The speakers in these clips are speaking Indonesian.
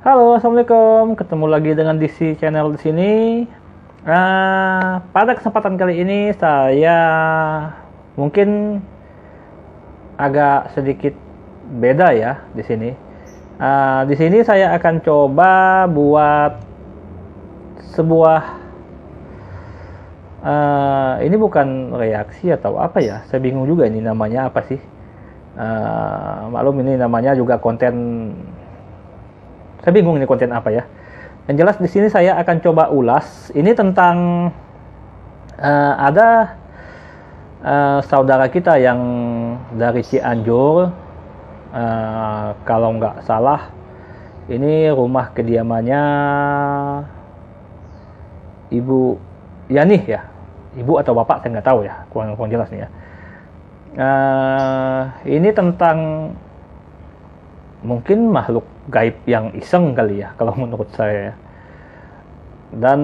Halo, assalamualaikum. Ketemu lagi dengan DC Channel di sini. Pada kesempatan kali ini saya mungkin agak sedikit beda ya di sini. Di sini saya akan coba buat sebuah ini bukan reaksi atau apa ya? Saya bingung juga ini namanya apa sih. Maklum ini namanya juga konten. Saya bingung ini konten apa ya. Yang jelas di sini saya akan coba ulas. Ini tentang ada saudara kita yang dari Cianjur. Kalau nggak salah, ini rumah kediamannya Ibu Yani ya. Ibu atau bapak saya nggak tahu ya. Kurang jelas nih ya. Ini tentang mungkin makhluk gaib yang iseng kali ya kalau menurut saya. Dan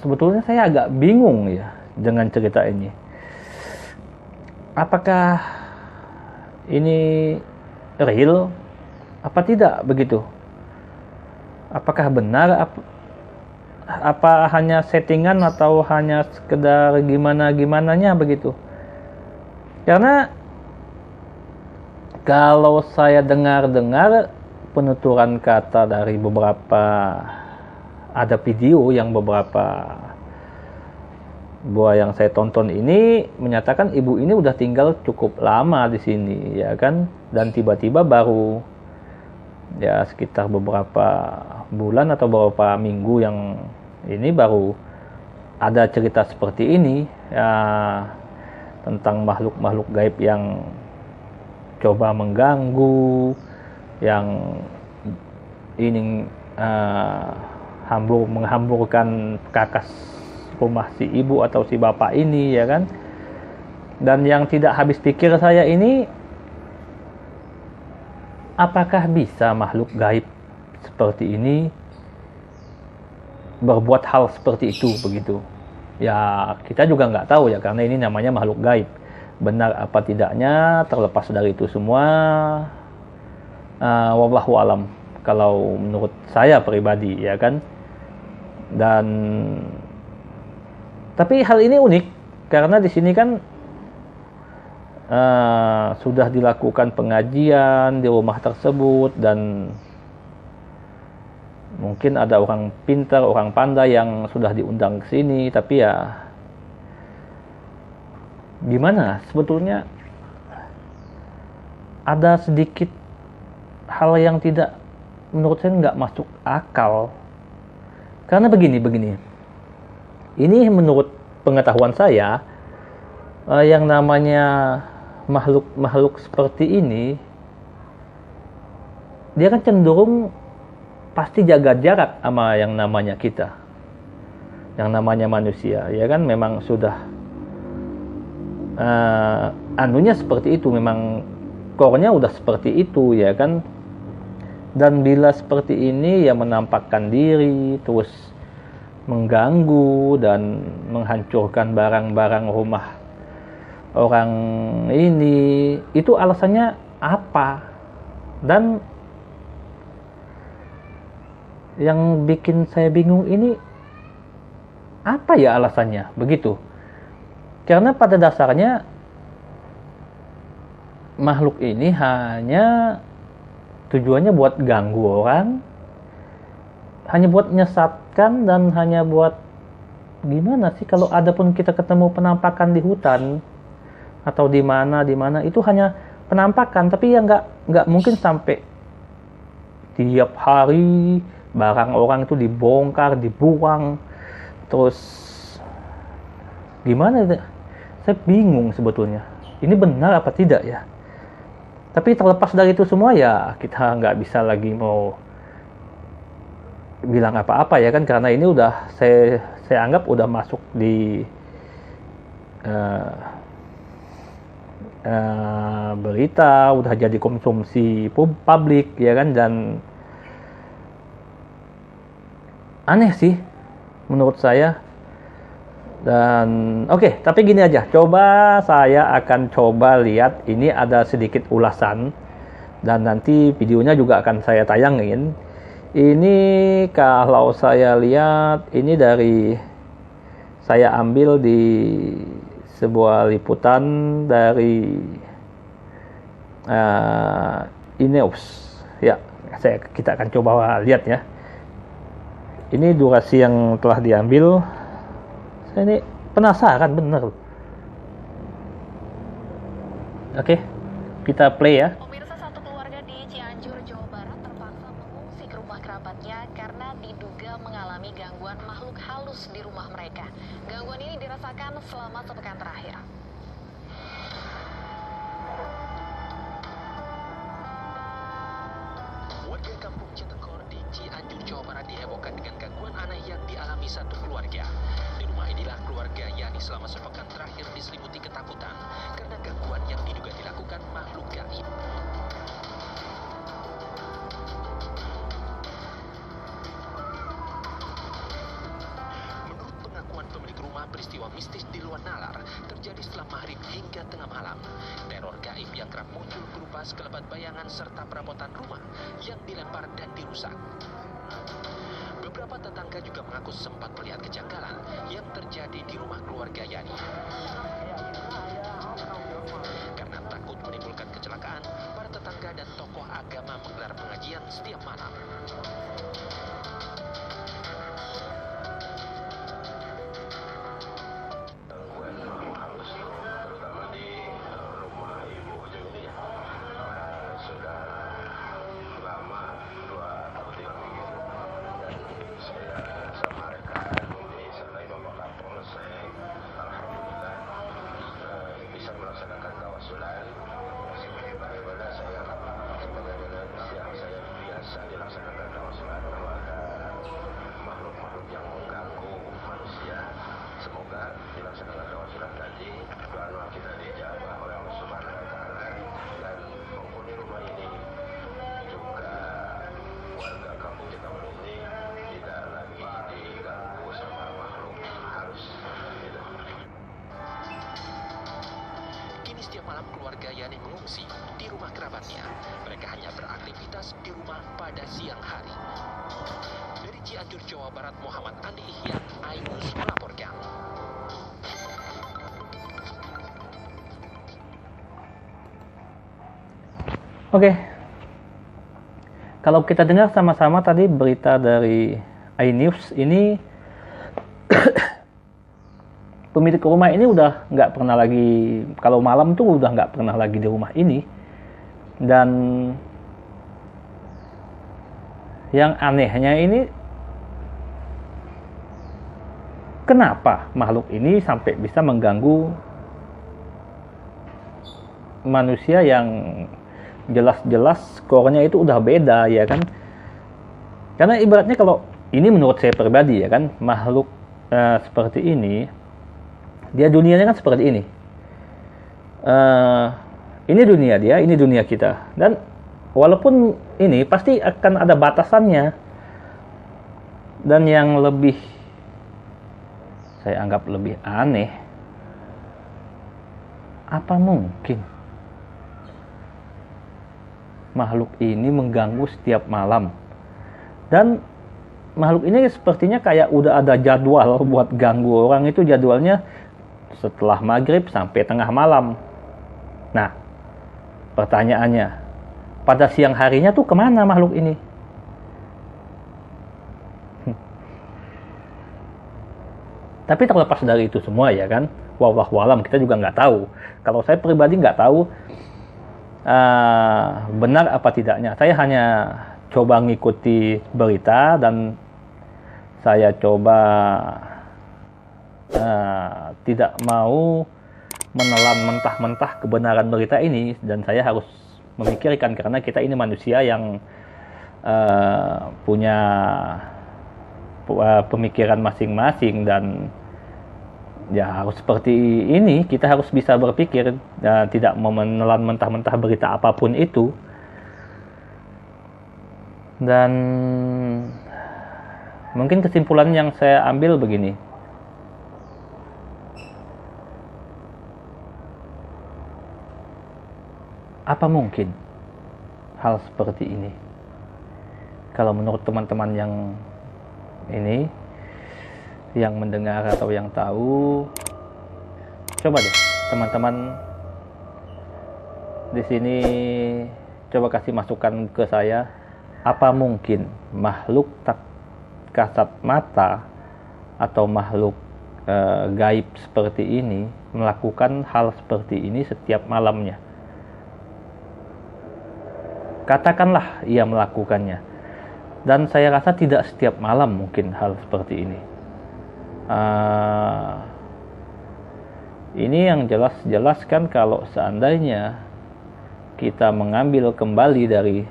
sebetulnya saya agak bingung ya dengan cerita ini. Apakah ini real apa tidak begitu? Apakah benar apa hanya settingan atau hanya sekedar gimana-gimananya begitu? Karena kalau saya dengar-dengar penuturan kata dari beberapa, ada video yang beberapa buah yang saya tonton ini menyatakan ibu ini udah tinggal cukup lama di sini ya kan, dan tiba-tiba baru ya sekitar beberapa bulan atau beberapa minggu yang ini baru ada cerita seperti ini ya, tentang makhluk-makhluk gaib yang coba mengganggu, yang ingin menghamburkan kakas rumah si ibu atau si bapak ini ya kan. Dan yang tidak habis pikir saya ini, apakah bisa makhluk gaib seperti ini berbuat hal seperti itu begitu ya. Kita juga nggak tahu ya, karena ini namanya makhluk gaib. Benar apa tidaknya terlepas dari itu semua, wallahu alam kalau menurut saya pribadi ya kan. Dan tapi hal ini unik karena di sini kan sudah dilakukan pengajian di rumah tersebut, dan mungkin ada orang pintar, orang pandai yang sudah diundang ke sini, tapi ya gimana, sebetulnya ada sedikit hal yang tidak, menurut saya nggak masuk akal. Karena begini, ini menurut pengetahuan saya, yang namanya makhluk seperti ini, dia kan cenderung pasti jaga jarak sama yang namanya kita, yang namanya manusia ya kan. Memang sudah anunya seperti itu, memang core-nya udah seperti itu ya kan. Dan bila seperti ini ya menampakkan diri, terus mengganggu dan menghancurkan barang-barang rumah orang ini, itu alasannya apa? Dan yang bikin saya bingung ini, apa ya alasannya begitu? Karena pada dasarnya makhluk ini hanya tujuannya buat ganggu orang, hanya buat menyesatkan, dan hanya buat gimana sih, kalau ada pun kita ketemu penampakan di hutan atau di mana itu hanya penampakan, tapi ya nggak mungkin sampai tiap hari barang orang itu dibongkar, dibuang, terus gimana itu? Saya bingung sebetulnya, ini benar apa tidak ya. Tapi terlepas dari itu semua ya, kita nggak bisa lagi mau bilang apa-apa ya kan, karena ini udah saya anggap udah masuk di berita, udah jadi konsumsi publik ya kan. Dan aneh sih menurut saya. Dan oke, tapi gini aja, coba saya akan coba lihat, ini ada sedikit ulasan dan nanti videonya juga akan saya tayangin. Ini kalau saya lihat ini saya ambil di sebuah liputan dari Ineos ya. Kita akan coba lihat ya. Ini durasi yang telah diambil. Saya ini penasaran bener. Oke, kita play ya. Pemirsa, satu keluarga di Cianjur, Jawa Barat terpaksa mengungsi ke rumah kerabatnya karena diduga mengalami gangguan makhluk halus di rumah mereka. Gangguan ini dirasakan selama sepekan terakhir. Warga kampung Cetekor di Cianjur, Jawa Barat dihebohkan dengan gangguan aneh yang dialami satu keluarga. Di rumah inilah keluarga Yani selama sepekan terakhir diselimuti ketakutan karena gangguan yang diduga dilakukan makhluk gaib. Menurut pengakuan pemilik rumah, peristiwa mistis di luar nalar terjadi setelah maghrib hingga tengah malam. Teror gaib yang kerap muncul berupa sekelebat bayangan serta perabotan rumah yang dilempar dan dirusak. Beberapa tetangga juga mengaku sempat melihat kejanggalan yang terjadi di rumah keluarga Yani. Karena takut menimbulkan kecelakaan, para tetangga dan tokoh agama menggelar pengajian setiap malam. Setiap malam keluarga Yani mengungsi di rumah kerabatnya. Mereka hanya beraktivitas di rumah pada siang hari. Dari Cianjur, Jawa Barat, Muhammad Andi Ihyan, iNews melaporkan. Oke. Kalau kita dengar sama-sama tadi berita dari iNews ini, pemilik rumah ini udah nggak pernah lagi, kalau malam tuh udah nggak pernah lagi di rumah ini. Dan yang anehnya ini, kenapa makhluk ini sampai bisa mengganggu manusia yang jelas-jelas skornya itu udah beda ya kan. Karena ibaratnya kalau ini menurut saya pribadi ya kan, makhluk seperti ini, dia dunianya kan seperti ini. Ini dunia dia, ini dunia kita. Dan walaupun ini pasti akan ada batasannya. Dan yang lebih saya anggap lebih aneh, apa mungkin makhluk ini mengganggu setiap malam? Dan makhluk ini sepertinya kayak udah ada jadwal buat ganggu orang, itu jadwalnya setelah maghrib sampai tengah malam. Nah, pertanyaannya, pada siang harinya tuh kemana makhluk ini? Tapi terlepas dari itu semua ya kan, wallahu alam, kita juga nggak tahu. Kalau saya pribadi nggak tahu benar apa tidaknya. Saya hanya coba ngikuti berita dan saya coba tidak mau menelan mentah-mentah kebenaran berita ini, dan saya harus memikirkan karena kita ini manusia yang punya pemikiran masing-masing, dan ya harus seperti ini, kita harus bisa berpikir, tidak mau menelan mentah-mentah berita apapun itu. Dan mungkin kesimpulan yang saya ambil begini, apa mungkin hal seperti ini? Kalau menurut teman-teman yang ini, yang mendengar atau yang tahu, coba deh teman-teman di sini coba kasih masukan ke saya, apa mungkin makhluk tak kasat mata atau makhluk gaib seperti ini melakukan hal seperti ini setiap malamnya? Katakanlah ia melakukannya, dan saya rasa tidak setiap malam mungkin hal seperti ini. Ini yang jelas kan kalau seandainya kita mengambil kembali dari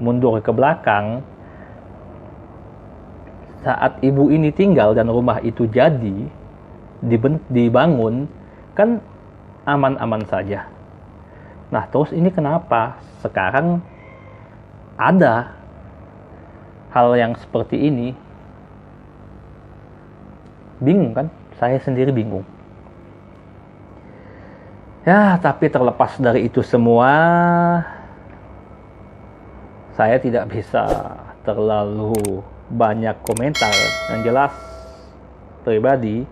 mundur ke belakang, saat ibu ini tinggal dan rumah itu jadi dibangun, kan aman-aman saja. Nah, terus ini kenapa sekarang ada hal yang seperti ini? Bingung kan? Saya sendiri bingung. Ya, tapi terlepas dari itu semua, saya tidak bisa terlalu banyak komentar. Yang jelas, pribadi,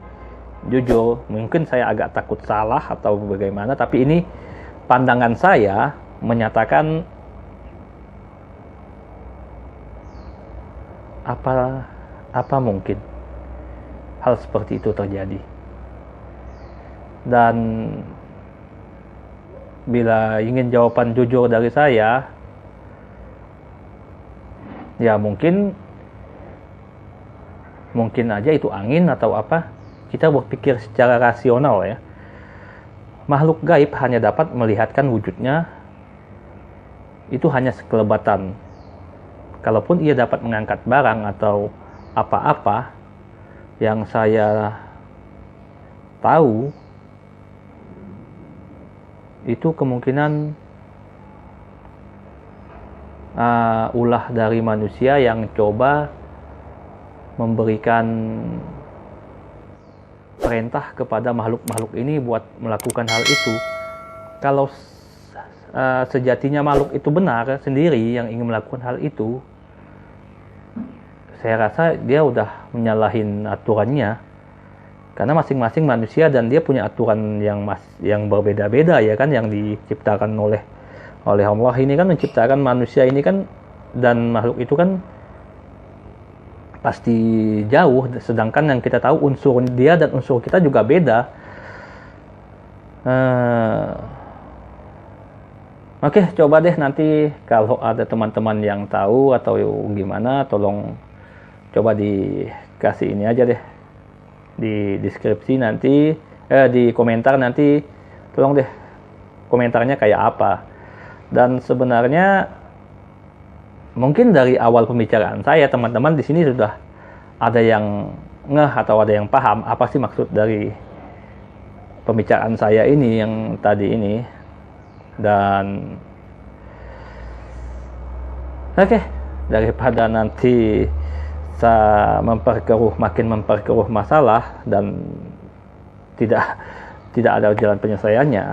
jujur, mungkin saya agak takut salah atau bagaimana, tapi ini pandangan saya menyatakan apa mungkin hal seperti itu terjadi. Dan bila ingin jawaban jujur dari saya, ya mungkin aja itu angin atau apa. Kita berpikir secara rasional ya. Makhluk gaib hanya dapat melihatkan wujudnya itu hanya sekelebatan. Kalaupun ia dapat mengangkat barang atau apa-apa, yang saya tahu itu kemungkinan ulah dari manusia yang coba memberikan perintah kepada makhluk-makhluk ini buat melakukan hal itu. Kalau sejatinya makhluk itu benar sendiri yang ingin melakukan hal itu, saya rasa dia udah menyalahin aturannya. Karena masing-masing manusia dan dia punya aturan yang berbeda-beda ya kan, yang diciptakan oleh Allah ini kan, menciptakan manusia ini kan dan makhluk itu kan pasti jauh, sedangkan yang kita tahu unsur dia dan unsur kita juga beda. Oke, coba deh nanti kalau ada teman-teman yang tahu atau gimana, tolong coba dikasih ini aja deh di deskripsi nanti, di komentar nanti, tolong deh komentarnya kayak apa. Dan sebenarnya mungkin dari awal pembicaraan saya, teman-teman di sini sudah ada yang ngeh atau ada yang paham apa sih maksud dari pembicaraan saya ini yang tadi ini. Dan oke, daripada nanti saya makin memperkeruh masalah dan tidak ada jalan penyelesaiannya.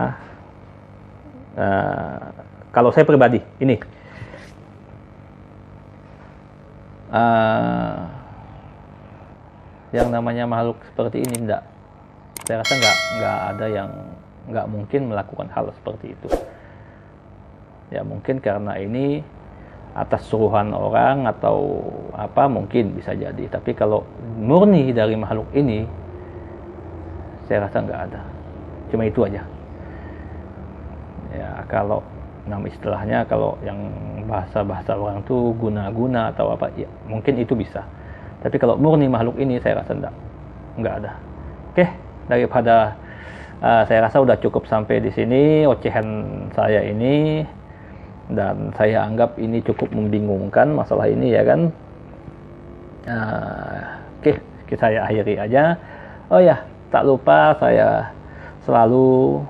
Kalau saya pribadi ini yang namanya makhluk seperti ini saya rasa nggak ada yang nggak mungkin melakukan hal seperti itu. Ya mungkin karena ini atas suruhan orang atau apa, mungkin bisa jadi. Tapi kalau murni dari makhluk ini, saya rasa nggak ada. Cuma itu aja. Ya kalau nama istilahnya, kalau yang bahasa orang tuh guna-guna atau apa, ya mungkin itu bisa. Tapi kalau murni makhluk ini, saya rasa nggak ada. Oke, daripada saya rasa udah cukup sampai di sini ocehan saya ini. Dan saya anggap ini cukup membingungkan masalah ini ya kan. Oke, saya akhiri aja. Oh ya, tak lupa saya selalu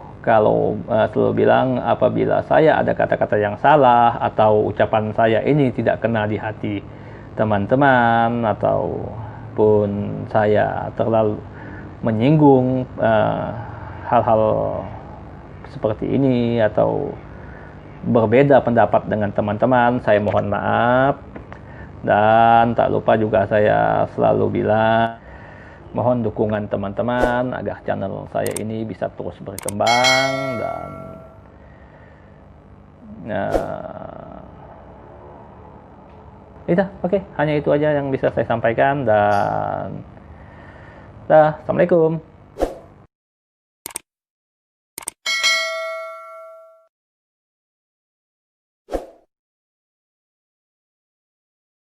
bilang apabila saya ada kata-kata yang salah atau ucapan saya ini tidak kena di hati teman-teman ataupun saya terlalu menyinggung hal-hal seperti ini atau berbeda pendapat dengan teman-teman, saya mohon maaf. Dan tak lupa juga saya selalu bilang, mohon dukungan teman-teman agar channel saya ini bisa terus berkembang. Dan oke, hanya itu aja yang bisa saya sampaikan. Dan assalamualaikum.